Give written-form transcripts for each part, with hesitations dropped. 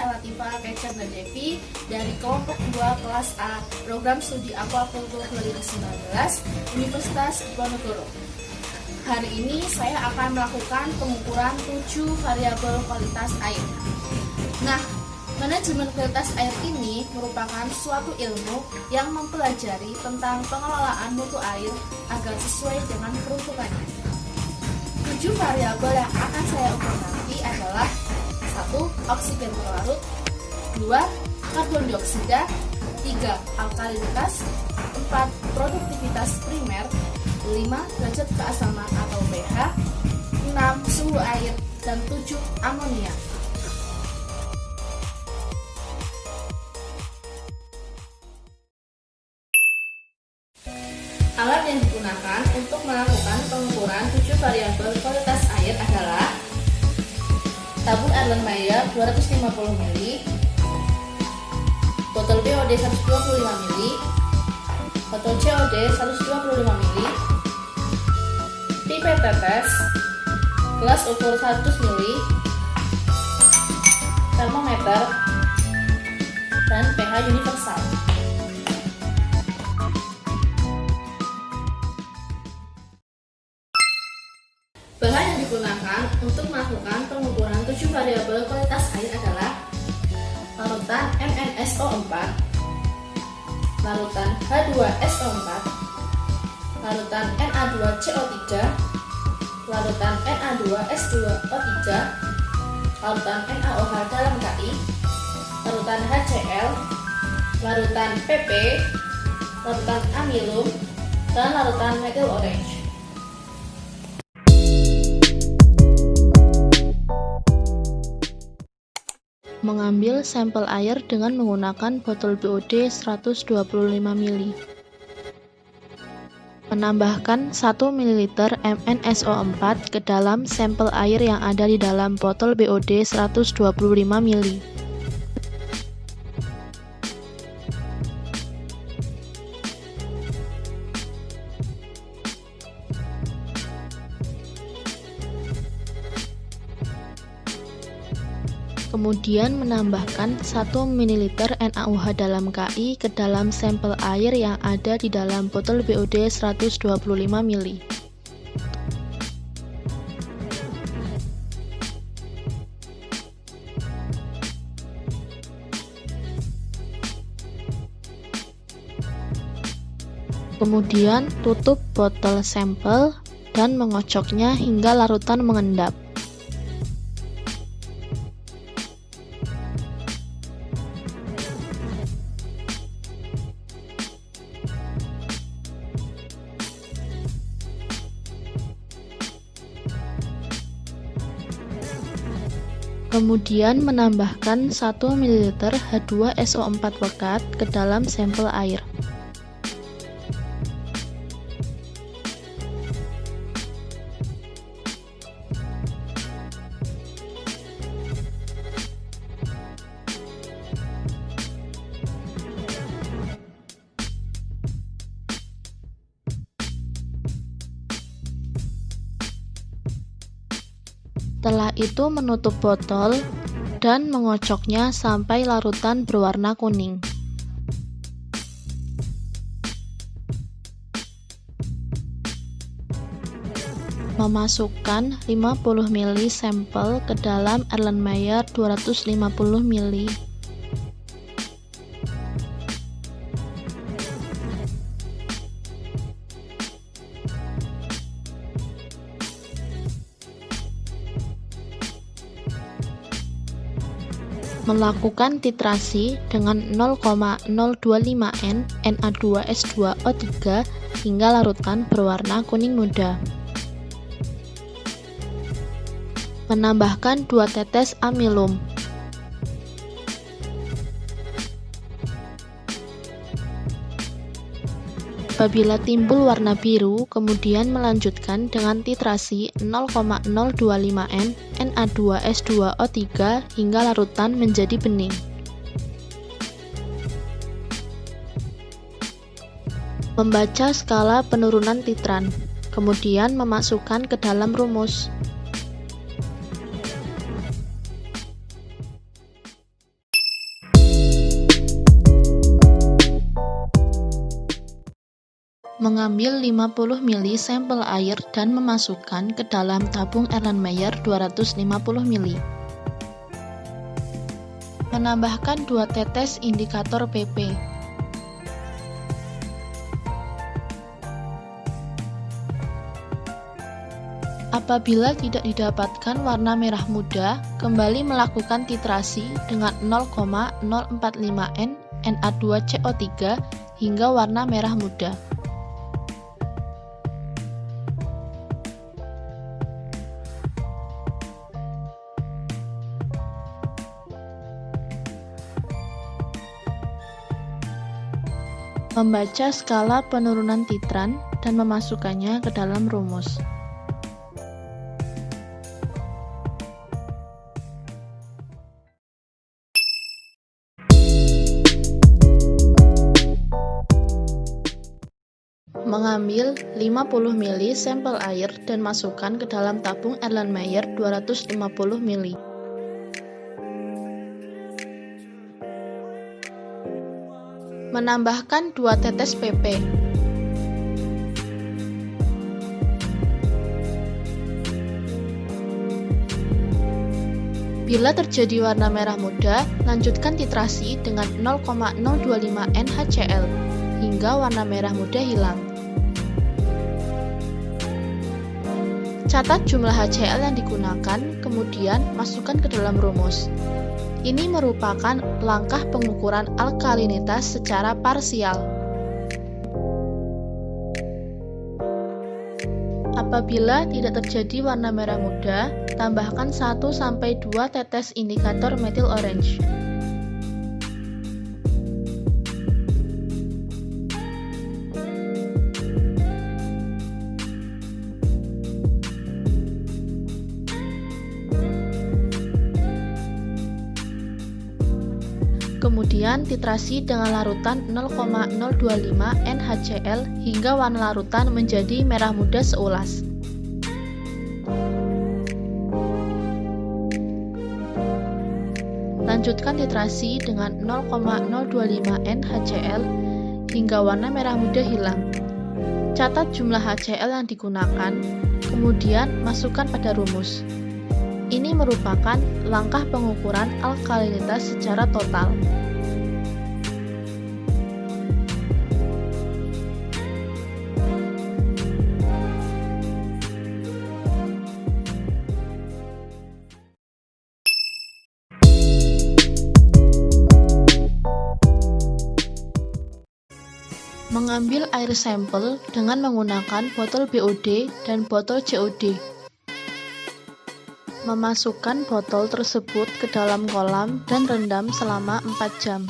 saya Latifah Kecer dan Devi dari kelompok 2 kelas A program studi Aquaculture 2019 Universitas Diponegoro. Hari ini saya akan melakukan pengukuran 7 variabel kualitas air. Nah, manajemen kualitas air ini merupakan suatu ilmu yang mempelajari tentang pengelolaan mutu air agar sesuai dengan peruntukannya. 7 variabel yang akan saya ukur nanti adalah 1. Oksigen terlarut, 2. Karbon dioksida, 3. Alkalinitas, 4. Produktivitas primer, 5. Derajat keasaman atau pH, 6. Suhu air, dan 7. Amonia. Alat yang digunakan untuk melakukan pengukuran 7 variabel kualitas air adalah tabung Erlenmeyer 250 ml, botol BOD 125 ml, botol COD 125 ml, pipet tetes, gelas ukur 100 ml, termometer, dan pH universal. Bahan yang digunakan untuk melakukan pengukuran 7 variabel kualitas air adalah larutan MnSO4, larutan H2SO4, larutan Na2CO3, larutan Na2S2O3, larutan NaOH dalam KI, larutan HCl, larutan PP, larutan amilum, dan larutan methyl orange. Mengambil sampel air dengan menggunakan botol BOD 125 ml. Menambahkan 1 ml MnSO4 ke dalam sampel air yang ada di dalam botol BOD 125 ml. Kemudian menambahkan 1 ml NaOH dalam KI ke dalam sampel air yang ada di dalam botol BOD 125 ml. Kemudian tutup botol sampel dan mengocoknya hingga larutan mengendap. Kemudian menambahkan 1 ml H2SO4 pekat ke dalam sampel air. Setelah itu menutup botol dan mengocoknya sampai larutan berwarna kuning. Memasukkan 50 ml sampel ke dalam Erlenmeyer 250 ml. Melakukan titrasi dengan 0,025 N Na2S2O3 hingga larutan berwarna kuning muda. Menambahkan 2 tetes amilum. Apabila timbul warna biru, kemudian melanjutkan dengan titrasi 0,025 N Na2S2O3 hingga larutan menjadi bening. Membaca skala penurunan titran, kemudian memasukkan ke dalam rumus. Mengambil 50 ml sampel air dan memasukkan ke dalam tabung Erlenmeyer 250 ml. Menambahkan 2 tetes indikator PP. Apabila tidak didapatkan warna merah muda, kembali melakukan titrasi dengan 0,045 N Na2CO3 hingga warna merah muda. Membaca skala penurunan titran dan memasukkannya ke dalam rumus. Mengambil 50 ml sampel air dan masukkan ke dalam tabung Erlenmeyer 250 ml. Menambahkan 2 tetes PP. Bila terjadi warna merah muda, lanjutkan titrasi dengan 0,025 NaHCl hingga warna merah muda hilang. Catat jumlah HCl yang digunakan, kemudian masukkan ke dalam rumus. Ini merupakan langkah pengukuran alkalinitas secara parsial. Apabila tidak terjadi warna merah muda, tambahkan 1-2 tetes indikator metil orange. Kemudian titrasi dengan larutan 0,025 NaHCl hingga warna larutan menjadi merah muda seulas. Lanjutkan titrasi dengan 0,025 NaHCl hingga warna merah muda hilang. Catat jumlah HCl yang digunakan, kemudian masukkan pada rumus. Ini merupakan langkah pengukuran alkalinitas secara total. Mengambil air sampel dengan menggunakan botol BOD dan botol COD. Memasukkan botol tersebut ke dalam kolam dan rendam selama 4 jam.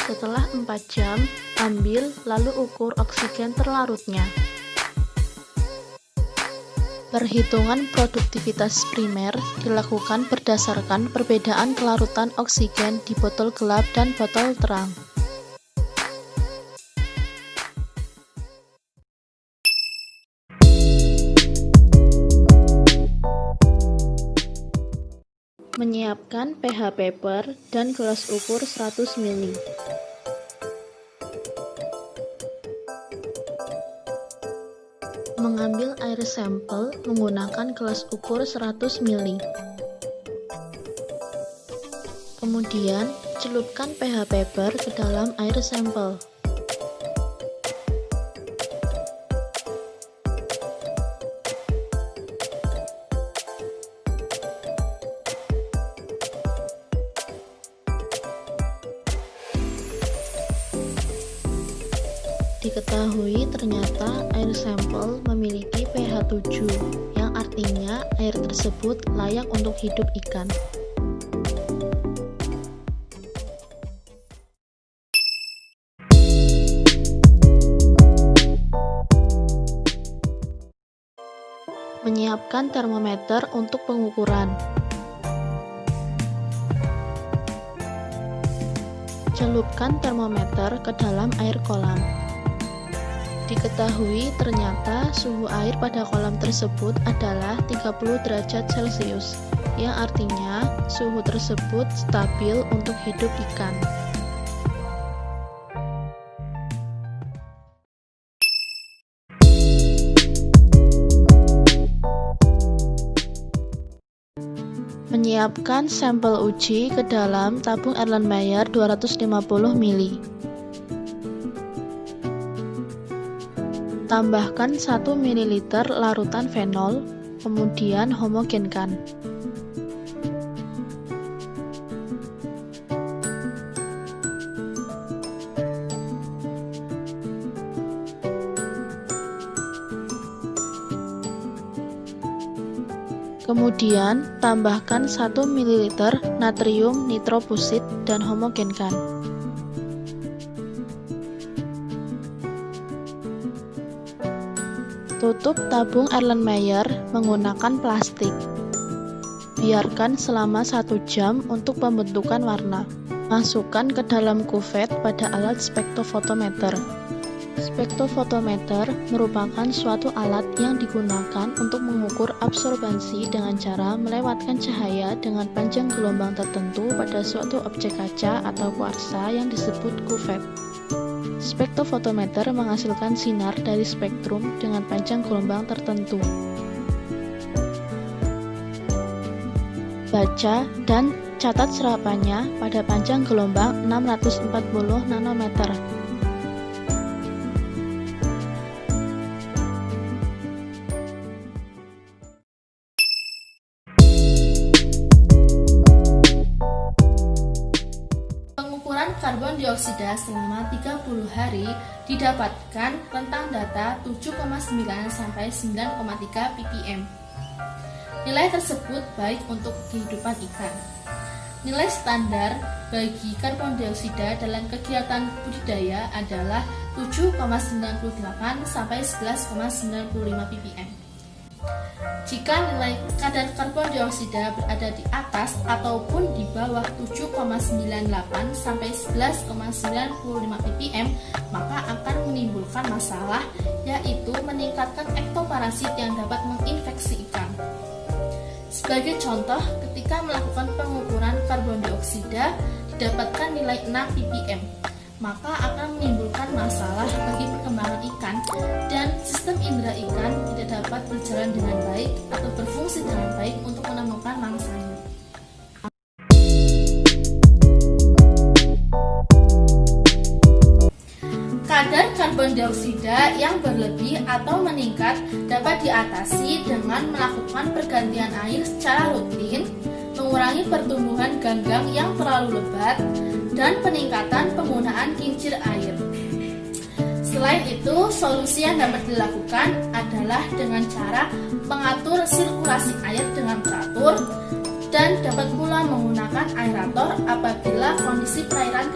Setelah 4 jam, ambil lalu ukur oksigen terlarutnya. Perhitungan produktivitas primer dilakukan berdasarkan perbedaan kelarutan oksigen di botol gelap dan botol terang. Menyiapkan pH paper dan gelas ukur 100 ml. Mengambil air sampel menggunakan gelas ukur 100 ml. Kemudian, celupkan pH paper ke dalam air sampel. Diketahui ternyata air sampel memiliki pH 7, yang artinya air tersebut layak untuk hidup ikan. Menyiapkan termometer untuk pengukuran. Celupkan termometer ke dalam air kolam. Diketahui ternyata suhu air pada kolam tersebut adalah 30 derajat Celcius, yang artinya suhu tersebut stabil untuk hidup ikan. Menyiapkan sampel uji ke dalam tabung Erlenmeyer 250 ml. Tambahkan 1 ml larutan fenol, kemudian homogenkan. Kemudian, tambahkan 1 ml natrium nitrofusit dan homogenkan. Tutup tabung Erlenmeyer menggunakan plastik. Biarkan selama 1 jam untuk pembentukan warna. Masukkan ke dalam kuvet pada alat spektrofotometer. Spektrofotometer merupakan suatu alat yang digunakan untuk mengukur absorbansi dengan cara melewatkan cahaya dengan panjang gelombang tertentu pada suatu objek kaca atau kuarsa yang disebut kuvet. Spektrofotometer menghasilkan sinar dari spektrum dengan panjang gelombang tertentu. Baca dan catat serapannya pada panjang gelombang 640 nanometer. Karbon dioksida selama 30 hari didapatkan rentang data 7,9 sampai 9,3 ppm. Nilai tersebut baik untuk kehidupan ikan. Nilai standar bagi karbon dioksida dalam kegiatan budidaya adalah 7,98 sampai 11,95 ppm. Jika nilai kadar karbon dioksida berada di atas ataupun di bawah 7,98 sampai 11,95 ppm, maka akan menimbulkan masalah, yaitu meningkatkan ektoparasit yang dapat menginfeksi ikan. Sebagai contoh, ketika melakukan pengukuran karbon dioksida didapatkan nilai 6 ppm, maka akan menimbulkan masalah bagi perkembangan ikan dan sistem indera ikan tidak dapat berjalan dengan baik atau berfungsi dengan baik untuk menemukan mangsanya. Kadar karbon dioksida yang berlebih atau meningkat dapat diatasi dengan melakukan pergantian air secara rutin, mengurangi pertumbuhan ganggang yang terlalu lebat, dan peningkatan penggunaan kincir air. Selain itu, solusi yang dapat dilakukan adalah dengan cara mengatur sirkulasi air dengan teratur dan dapat pula menggunakan aerator apabila kondisi perairan